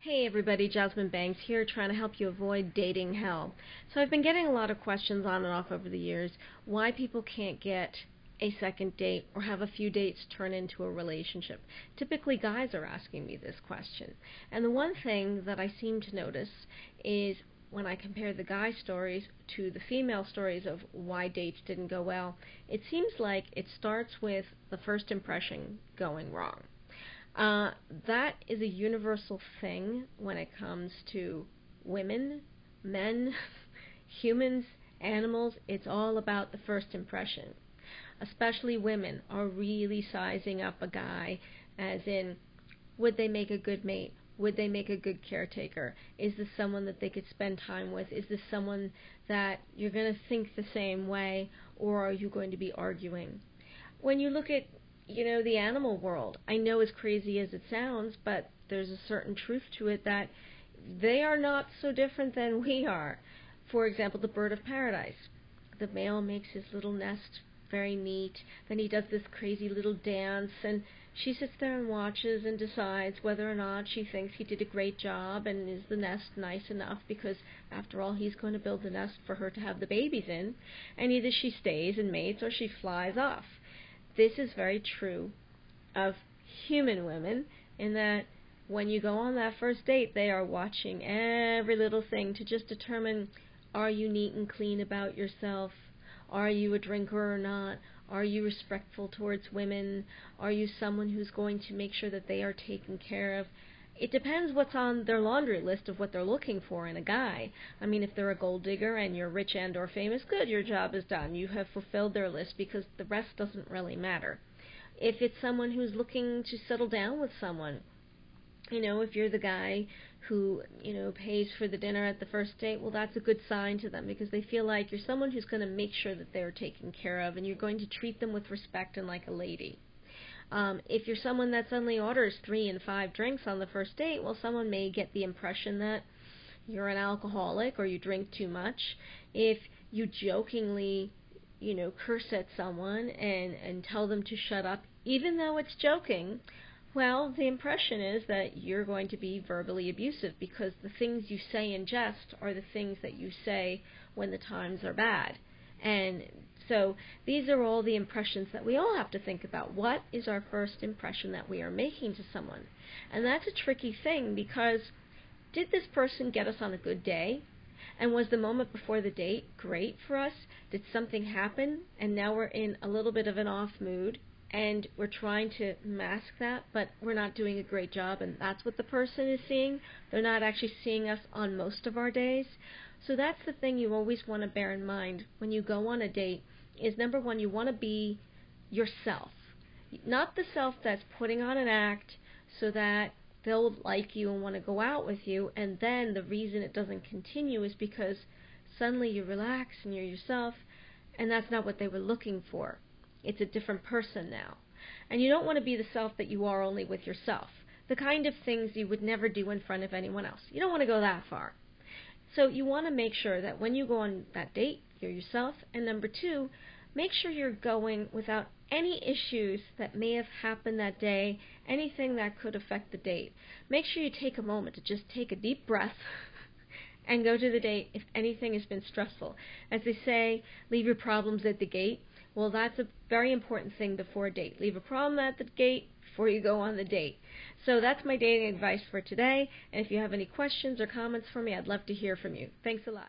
Hey everybody, Jazzmyn Banks here, trying to help you avoid dating hell. So I've been getting a lot of questions on and off over the years why people can't get a second date or have a few dates turn into a relationship. Typically guys are asking me this question. And the one thing that I seem to notice is when I compare the guy stories to the female stories of why dates didn't go well, it seems like it starts with the first impression going wrong. That is a universal thing when it comes to women, men, humans, animals. It's all about the first impression. Especially women are really sizing up a guy as in, would they make a good mate? Would they make a good caretaker? Is this someone that they could spend time with? Is this someone that you're going to think the same way, or are you going to be arguing? When you look at the animal world, I know as crazy as it sounds, but there's a certain truth to it that they are not so different than we are. For example, the bird of paradise. The male makes his little nest very neat, then he does this crazy little dance, and she sits there and watches and decides whether or not she thinks he did a great job and is the nest nice enough, because after all he's going to build the nest for her to have the babies in, and either she stays and mates or she flies off. This is very true of human women in that when you go on that first date, they are watching every little thing to just determine, are you neat and clean about yourself? Are you a drinker or not? Are you respectful towards women? Are you someone who's going to make sure that they are taken care of? It depends what's on their laundry list of what they're looking for in a guy. I mean, if they're a gold digger and you're rich and or famous, good, your job is done. You have fulfilled their list because the rest doesn't really matter. If it's someone who's looking to settle down with someone, if you're the guy who, pays for the dinner at the first date, well, that's a good sign to them because they feel like you're someone who's going to make sure that they're taken care of and you're going to treat them with respect and like a lady. If you're someone that suddenly orders 3 and 5 drinks on the first date, well, someone may get the impression that you're an alcoholic or you drink too much. If you jokingly, curse at someone and tell them to shut up, even though it's joking, well, the impression is that you're going to be verbally abusive because the things you say in jest are the things that you say when the times are bad. And so these are all the impressions that we all have to think about. What is our first impression that we are making to someone? And that's a tricky thing because did this person get us on a good day? And was the moment before the date great for us? Did something happen and now we're in a little bit of an off mood and we're trying to mask that, but we're not doing a great job, and that's what the person is seeing? They're not actually seeing us on most of our days. So that's the thing you always want to bear in mind when you go on a date is, number one, you want to be yourself. Not the self that's putting on an act so that they'll like you and want to go out with you, and then the reason it doesn't continue is because suddenly you relax and you're yourself, and that's not what they were looking for. It's a different person now. And you don't want to be the self that you are only with yourself. The kind of things you would never do in front of anyone else. You don't want to go that far. So you want to make sure that when you go on that date, you're yourself. And number two, make sure you're going without any issues that may have happened that day, anything that could affect the date. Make sure you take a moment to just take a deep breath and go to the date if anything has been stressful. As they say, leave your problems at the gate. Well, that's a very important thing before a date. Leave a problem at the gate before you go on the date. So that's my dating advice for today. And if you have any questions or comments for me, I'd love to hear from you. Thanks a lot.